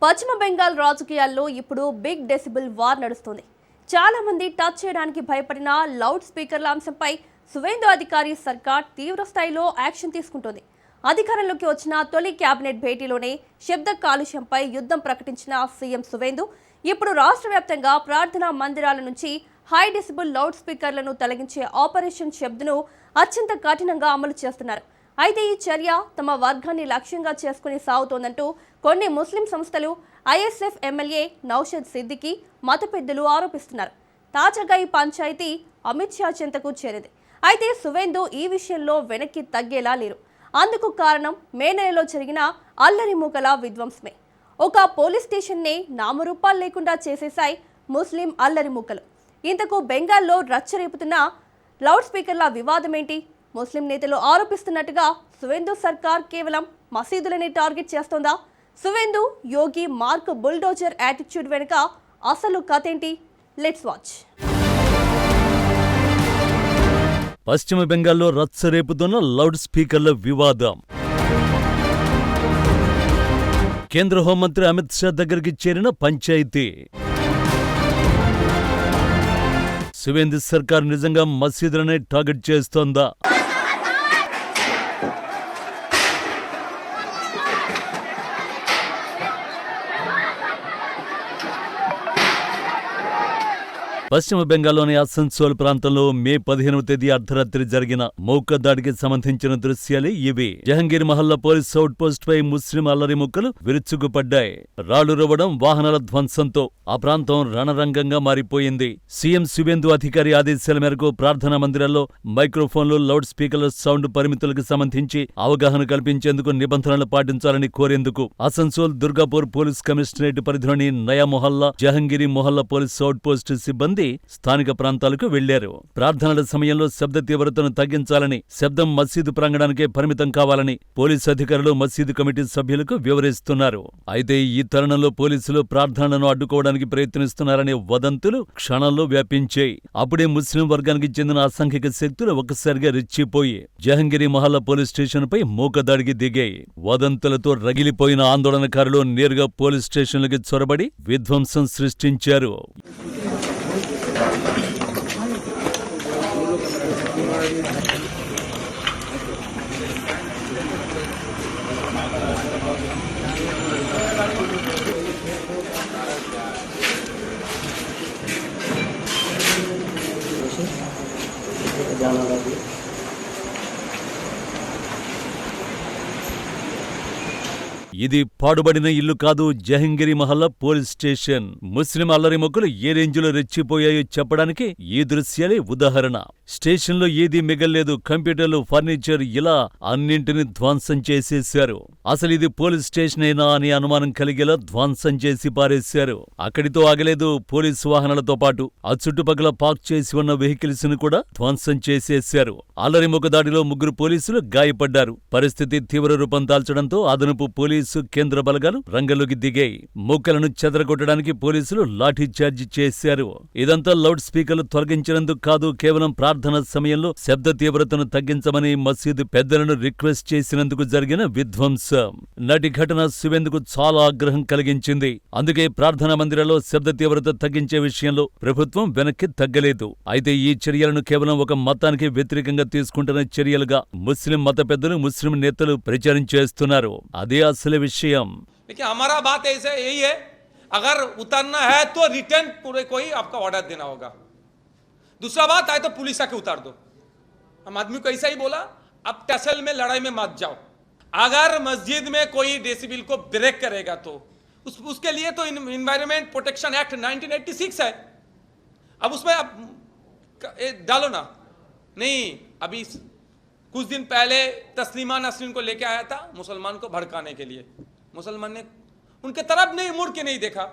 పశ్చిమ బెంగాల్ రాజకీయాల్లో ఇప్పుడు బిగ్ డెసిబుల్ వార్ నడుస్తుంది. చాలా మంది టచ్ చేయడానికి భయపడిన లౌడ్ స్పీకర్ల అంశంపై సువేందు అధికారి సర్కార్ తీవ్ర స్థాయిలో యాక్షన్ తీసుకుంటోంది. అధికారంలోకి వచ్చిన తొలి కేబినెట్ భేటీలోనే శబ్ద కాలుష్యంపై యుద్ధం ప్రకటించిన సీఎం సువేందు ఇప్పుడు రాష్ట్ర వ్యాప్తంగా ప్రార్థనా మందిరాల నుంచి హై డెసిబుల్ లౌడ్ స్పీకర్లను తొలగించే ఆపరేషన్ శబ్దను అత్యంత కఠినంగా అమలు చేస్తున్నారు. అయితే ఈ చర్య తమ వర్గాన్ని లక్ష్యంగా చేసుకుని సాగుతోందంటూ కొన్ని ముస్లిం సంస్థలు, ఐఎస్ఎఫ్ ఎమ్మెల్యే నౌషద్ సిద్దికి మత పెద్దలు ఆరోపిస్తున్నారు. తాజాగా ఈ పంచాయతీ అమిత్ షా చెంతకు చేరింది. అయితే సువేందు ఈ విషయంలో వెనక్కి తగ్గేలా లేరు. అందుకు కారణం మే నెలలో జరిగిన అల్లరి మూకల విధ్వంసమే. ఒక పోలీస్ స్టేషన్నే నామరూపాలు లేకుండా చేసేశాయి ముస్లిం అల్లరి మూకలు. ఇంతకు బెంగాల్లో రచ్చరేపుతున్న లౌడ్ స్పీకర్ల వివాదమేంటి? ముస్లిం నేతలు ఆరోపిస్తున్నట్టుగా సువేందు సర్కార్ కేవలం మసీదులని టార్గెట్ చేస్తోందా? సువేందు యోగి మార్క్ బుల్డోజర్ యాటిట్యూడ్ వెనుక అసలు కథేంటి? Let's watch. పశ్చిమ బెంగాల్లో రచ్చరేపుతున్న లౌడ్ స్పీకర్ల వివాదం. కేంద్ర హోంమంత్రి అమిత్ షా దగ్గరికి చేరిన పంచాయతీ. సువేందు సర్కార్ నిజంగా మసీదులనే టార్గెట్ చేస్తోందా? పశ్చిమ బెంగాల్లోని అసన్సోల్ ప్రాంతంలో మే 15వ తేదీ అర్ధరాత్రి జరిగిన మౌక దాడికి సంబంధించిన దృశ్యాలే ఇవి. జహంగీర్ మహల్లా పోలీస్ అవుట్ పోస్ట్ పై ముస్లిం అల్లరి ముక్కలు విరుచుకుపడ్డాయి. రాళ్లు రువ్వడం, వాహనాల ధ్వంసంతో ఆ ప్రాంతం రణరంగంగా మారిపోయింది. సీఎం సువేందు అధికారి ఆదేశాల మేరకు ప్రార్థనా మందిరాల్లో మైక్రోఫోన్లు, లౌడ్ స్పీకర్ల సౌండ్ పరిమితులకు సంబంధించి అవగాహన కల్పించేందుకు నిబంధనలు పాటించాలని కోరేందుకు అసన్సోల్ దుర్గాపూర్ పోలీస్ కమిషనరేట్ పరిధిలోని నయా మొహల్లా, జహంగీరి మొహల్లా పోలీస్ అవుట్ పోస్ట్ సిబ్బంది స్థానిక ప్రాంతాలకు వెళ్లారు. ప్రార్థనల సమయంలో శబ్ద తీవ్రతను తగ్గించాలని, శబ్దం మసీదు ప్రాంగణానికే పరిమితం కావాలని పోలీసు అధికారులు మసీదు కమిటీ సభ్యులకు వివరిస్తున్నారు. అయితే ఈ తరుణంలో పోలీసులు ప్రార్థనలను అడ్డుకోవడానికి ప్రయత్నిస్తున్నారనే వదంతులు క్షణంలో వ్యాపించాయి. అప్పుడే ముస్లిం వర్గానికి చెందిన అసంఖ్యాక శక్తులు ఒక్కసారిగా రెచ్చిపోయి జహంగీరి మహల్లా పోలీస్ స్టేషన్పై మూకదాడికి దిగాయి. వదంతులతో రగిలిపోయిన ఆందోళనకారులు నేరుగా పోలీస్ స్టేషన్లకి చొరబడి విధ్వంసం సృష్టించారు. ఇది పాడుబడిన ఇల్లు కాదు, జహంగీరి మహల్లా పోలీస్ స్టేషన్. ముస్లిం అల్లరి మొక్కలు ఏ రేంజ్లో రెచ్చిపోయాయో చెప్పడానికి ఈ దృశ్యాలే ఉదాహరణ. స్టేషన్లో ఏదీ మిగల్లేదు. కంప్యూటర్లు, ఫర్నిచర్ ఇలా అన్నింటినీ ధ్వంసం చేసేశారు. అసలు ఇది పోలీస్ స్టేషనేనా అని అనుమానం కలిగేలా ధ్వంసం చేసి పారేశారు. అక్కడితో ఆగలేదు. పోలీసు వాహనాలతో పాటు ఆ చుట్టుపక్కల పార్క్ చేసి ఉన్న వెహికల్స్ ను కూడా ధ్వంసం చేసేశారు. అల్లరి మొక్క దాడిలో 3 పోలీసులు గాయపడ్డారు. పరిస్థితి తీవ్ర రూపం దాల్చడంతో అదనపు పోలీసు కేంద్ర బలగాలు రంగంలోకి దిగాయి. మూకలను చెదరగొట్టడానికి పోలీసులు లాఠీ చార్జి చేశారు. ఇదంతా లౌడ్ స్పీకర్లు తొలగించినందుకు కాదు, కేవలం ప్రార్థన సమయంలో శబ్ద తీవ్రతను తగ్గించమని మసీదు పెద్దలను రిక్వెస్ట్ చేసినందుకు జరిగిన విధ్వంసం. నాటి ఘటన సువేందుకు చాలా ఆగ్రహం కలిగించింది. అందుకే ప్రార్థనా మందిరాల్లో శబ్ద తీవ్రత తగ్గించే విషయంలో ప్రభుత్వం వెనక్కి తగ్గలేదు. అయితే ఈ చర్యలను కేవలం ఒక మతానికి వ్యతిరేకంగా తీసుకుంటున్న చర్యలుగా ముస్లిం మత పెద్దలు, ముస్లిం నేతలు ప్రచారం చేస్తున్నారు. అదే అసలు విషయం. देखिए हमारा बात ऐसे यही है, अगर उतरना है तो रिटर्न पूरे कोई आपका ऑर्डर देना होगा. दूसरा बात आए तो पुलिस आके उतार दो. हम आदमी को ऐसा ही बोला, अब टसल में लड़ाई में मत जाओ. अगर मस्जिद में कोई डेसिबल को ब्रेक करेगा तो उसके लिए तो इन्वायरमेंट प्रोटेक्शन एक्ट 1986 है. अब उसमें अब डालो ना. नहीं, अभी कुछ दिन पहले तस्लीमा नसरीन को लेके आया था मुसलमान को भड़काने के लिए. मुसलमान ने उनके तरफ नहीं मुड़ के नहीं देखा.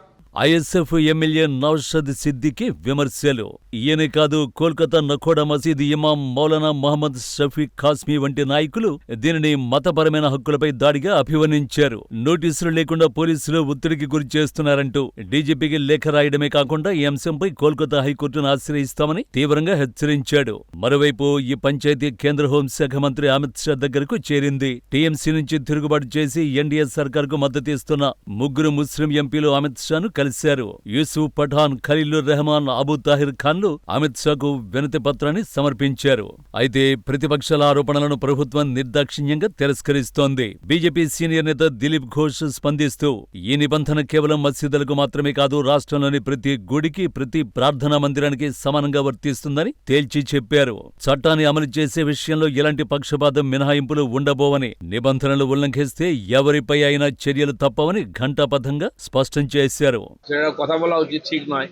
ఐఎస్ఎఫ్ ఎమ్మెల్యే నౌషద్ సిద్దికి విమర్శలు. ఈయనే కాదు, కోల్కతా నఖోడా మసీద్ ఇమాం మౌలానా మహమ్మద్ షఫీక్ ఖాస్మీ వంటి నాయకులు దీనిని మతపరమైన హక్కులపై దాడిగా అభివర్ణించారు. నోటీసులు లేకుండా పోలీసులు ఒత్తిడికి గురి చేస్తున్నారంటూ డీజీపీకి లేఖ రాయడమే కాకుండా ఈ అంశంపై కోల్కతా హైకోర్టును ఆశ్రయిస్తామని తీవ్రంగా హెచ్చరించాడు. మరోవైపు ఈ పంచాయతీ కేంద్ర హోంశాఖ మంత్రి అమిత్ షా దగ్గరకు చేరింది. టీఎంసీ నుంచి తిరుగుబాటు చేసి ఎన్డీఏ సర్కార్కు మద్దతిస్తున్న ముగ్గురు ముస్లిం ఎంపీలు అమిత్ షాను కలిశారు. యూసుఫ్ పఠాన్, ఖలీలుర్ రెహమాన్, అబూ తాహిర్ ఖాన్లు అమిత్ షాకు వినతి పత్రాన్ని సమర్పించారు. అయితే ప్రతిపక్షాల ఆరోపణలను ప్రభుత్వం నిర్దాక్షిణ్యంగా తిరస్కరిస్తోంది. బీజేపీ సీనియర్ నేత దిలీప్ ఘోష్ స్పందిస్తూ ఈ నిబంధన కేవలం మసీదులకు మాత్రమే కాదు, రాష్ట్రంలోని ప్రతి గుడికి, ప్రతి ప్రార్థనా మందిరానికి సమానంగా వర్తిస్తుందని తేల్చి చెప్పారు. చట్టాన్ని అమలు చేసే విషయంలో ఎలాంటి పక్షపాతం, మినహాయింపులు ఉండబోవని, నిబంధనలు ఉల్లంఘిస్తే ఎవరిపై అయినా చర్యలు తప్పవని ఘంటాపథంగా స్పష్టం చేశారు. সেটা কথা বলা উচিত ঠিক নয়,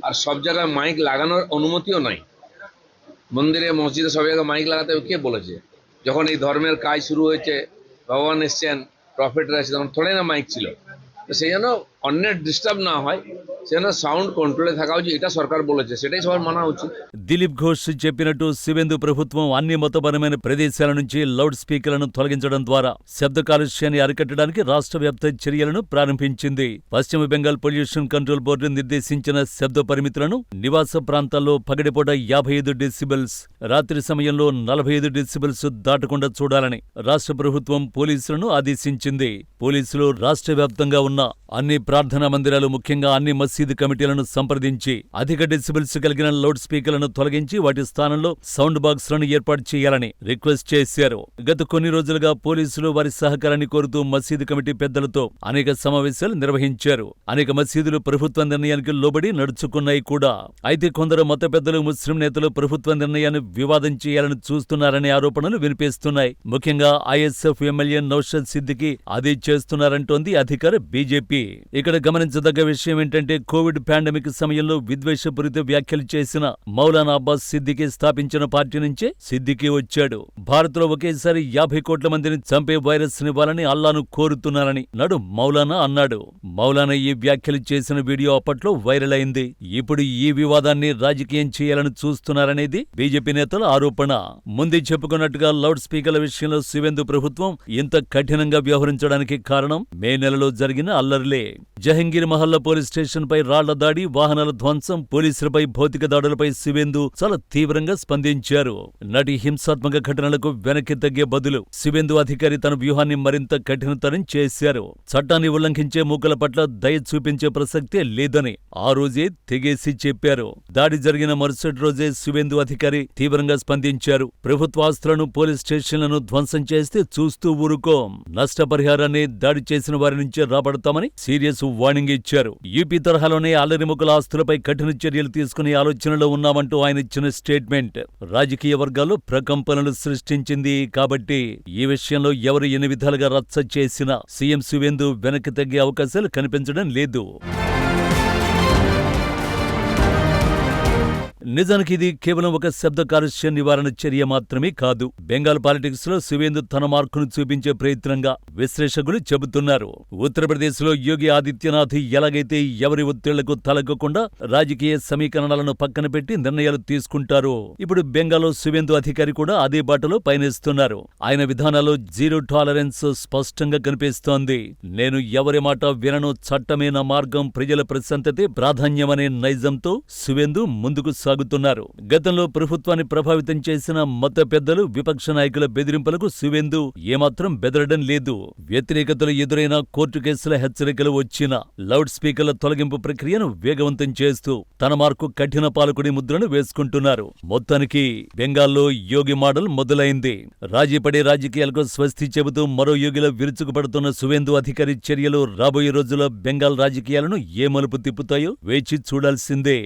আর সব জায়গায় মাইক লাগানোর অনুমতিও নাই। মন্দিরে মসজিদে সব জায়গায় মাইক লাগাতে কে বলেছে? যখন এই ধর্মের কাজ শুরু হয়েছে, ভগবান এসছেন, প্রফেটরা এসেছে, তখন থোড়াই না মাইক ছিল। তো সেই জন্য অন্যের ডিস্টার্ব না হয়, সেজন্য সাউন্ড কন্ট্রোলে থাকা উচিত, এটা সরকার বলেছে, সেটাই সবার মানা উচিত। దిలీప్ ఘోష్ చెప్పినట్టు శివేందు ప్రభుత్వం అన్ని మతపరమైన ప్రదేశాల నుంచి లౌడ్ స్పీకర్లను తొలగించడం ద్వారా శబ్ద కాలుష్యాన్ని అరికట్టడానికి రాష్ట్ర వ్యాప్త చర్యలను ప్రారంభించింది. పశ్చిమ బెంగాల్ పొల్యూషన్ కంట్రోల్ బోర్డు నిర్దేశించిన శబ్ద పరిమితులను నివాస ప్రాంతాల్లో పగటిపూట 55 డెసిబెల్స్, రాత్రి సమయంలో 45 డెసిబెల్స్ దాటకుండా చూడాలని రాష్ట్ర ప్రభుత్వం పోలీసులను ఆదేశించింది. పోలీసులు రాష్ట్ర వ్యాప్తంగా ఉన్న అన్ని ప్రార్థనా మందిరాలు, ముఖ్యంగా అన్ని మసీదు కమిటీలను సంప్రదించి అధిక డెసిబెల్స్ కలిగిన లౌడ్ స్పీకర్లను తొలగించి వాటి స్థానంలో సౌండ్ బాక్స్లను ఏర్పాటు చేయాలని రిక్వెస్ట్ చేశారు. గత కొన్ని రోజులుగా పోలీసులు వారి సహకారాన్ని కోరుతూ మసీదు కమిటీ పెద్దలతో అనేక సమావేశాలు నిర్వహించారు. అనేక మసీదులు ప్రభుత్వ నిర్ణయానికి లోబడి నడుచుకున్నాయి కూడా. అయితే కొందరు మత పెద్దలు, ముస్లిం నేతలు ప్రభుత్వ నిర్ణయాన్ని వివాదం చేయాలని చూస్తున్నారనే ఆరోపణలు వినిపిస్తున్నాయి. ముఖ్యంగా ఐఎస్ఎఫ్ ఎమ్మెల్యే నౌషద్ సిద్దికి అదే చేస్తున్నారంటోంది అధికార బీజేపీ. ఇక్కడ గమనించదగ్గ విషయం ఏంటంటే, కోవిడ్ పాండమిక్ సమయంలో విద్వేషపూరిత వ్యాఖ్యలు చేసిన మౌలానా అబ్బాస్ సిద్దికి స్థాపించిన పార్టీ నుంచే సిద్దికి వచ్చాడు. భారత్లో ఒకేసారి 50 కోట్ల మందిని చంపే వైరస్ నివ్వాలని అల్లాను కోరుతున్నారని నాడు మౌలానా అన్నాడు. మౌలానా ఈ వ్యాఖ్యలు చేసిన వీడియో అప్పట్లో వైరల్ అయింది. ఇప్పుడు ఈ వివాదాన్ని రాజకీయం చేయాలని చూస్తున్నారనేది బీజేపీ నేతల ఆరోపణ. ముందే చెప్పుకున్నట్టుగా లౌడ్ స్పీకర్ల విషయంలో శివేందు ప్రభుత్వం ఇంత కఠినంగా వ్యవహరించడానికి కారణం మే నెలలో జరిగిన అల్లర్లే. జహంగీర్ మహల్లా పోలీస్ స్టేషన్ పై రాళ్ల దాడి, వాహనాల ధ్వంసం, పోలీసులపై భౌతిక దాడులపై శివేందు చాలా తీవ్రంగా స్పందించారు. నాటి హింసాత్మక ఘటనలకు వెనక్కి తగ్గే బదులు శివేందు అధికారి తన వ్యూహాన్ని మరింత కఠినతరం చేశారు. చట్టాన్ని ఉల్లంఘించే మూకల పట్ల దయ చూపించే ప్రసక్తే లేదని ఆ రోజే తెగేసి చెప్పారు. దాడి జరిగిన మరుసటి రోజే శివేందు అధికారి తీవ్రంగా స్పందించారు. ప్రభుత్వ ఆస్తులను, పోలీస్ స్టేషన్లను ధ్వంసం చేస్తే చూస్తూ ఊరుకోం, నష్టపరిహారాన్ని దాడి చేసిన వారి నుంచే రాబడతామని సీరియస్ వార్నింగ్ ఇచ్చారు. యూపీ తరహాలోనే అల్లరిముకల ఆస్తులపై కఠిన చర్యలు తీసుకునే ఆలోచనలో ఉన్నామంటూ ఆయన ఇచ్చిన స్టేట్మెంట్ రాజకీయ వర్గాల్లో ప్రకంపనలు సృష్టించింది. కాబట్టి ఈ విషయంలో ఎవరు ఎన్ని విధాలుగా రచ్చ చేసినా సీఎం శివేందు వెనక్కి తగ్గే అవకాశాలు కనిపించడం లేదు. నిజానికి ఇది కేవలం ఒక శబ్ద కాలుష్య నివారణ చర్య మాత్రమే కాదు. బెంగాల్ పాలిటిక్స్ లో శివేందు తన మార్కును చూపించే ప్రయత్నంగా విశ్లేషకులు చెబుతున్నారు. ఉత్తరప్రదేశ్ లో యోగి ఆదిత్యనాథ్ ఎలాగైతే ఎవరి ఒత్తిళ్లకు తలగ్గకుండా రాజకీయ సమీకరణాలను పక్కన పెట్టి నిర్ణయాలు తీసుకుంటారో, ఇప్పుడు బెంగాల్లో శివేందు అధికారి కూడా అదే బాటలో పయనిస్తున్నారు. ఆయన విధానాల్లో జీరో టాలరెన్స్ స్పష్టంగా కనిపిస్తోంది. నేను ఎవరి మాట వినను, చట్టమే నా మార్గం, ప్రజల ప్రశాంతతే ప్రాధాన్యమనే నైజంతో శివేందు ముందుకు సాగుతున్నారు. గతంలో ప్రభుత్వాన్ని ప్రభావితం చేసిన మత పెద్దలు, విపక్ష నాయకుల బెదిరింపులకు శివేందు ఏమాత్రం బెదరడం లేదు. వ్యతిరేకతలు ఎదురైన, కోర్టు కేసుల హెచ్చరికలు వచ్చిన లౌడ్ స్పీకర్ల తొలగింపు ప్రక్రియను వేగవంతం చేస్తూ తన మార్కు కఠిన పాలకుడి ముద్రను వేసుకుంటున్నారు. మొత్తానికి బెంగాల్లో యోగి మోడల్ మొదలైంది. రాజీపడే రాజకీయాలకు స్వస్తి చెబుతూ మరో యోగిలో విరుచుకుపడుతున్న శివేందు అధికారి చర్యలు రాబోయే రోజుల్లో బెంగాల్ రాజకీయాలను ఏ మలుపు తిప్పుతాయో వేచి చూడాల్సిందే.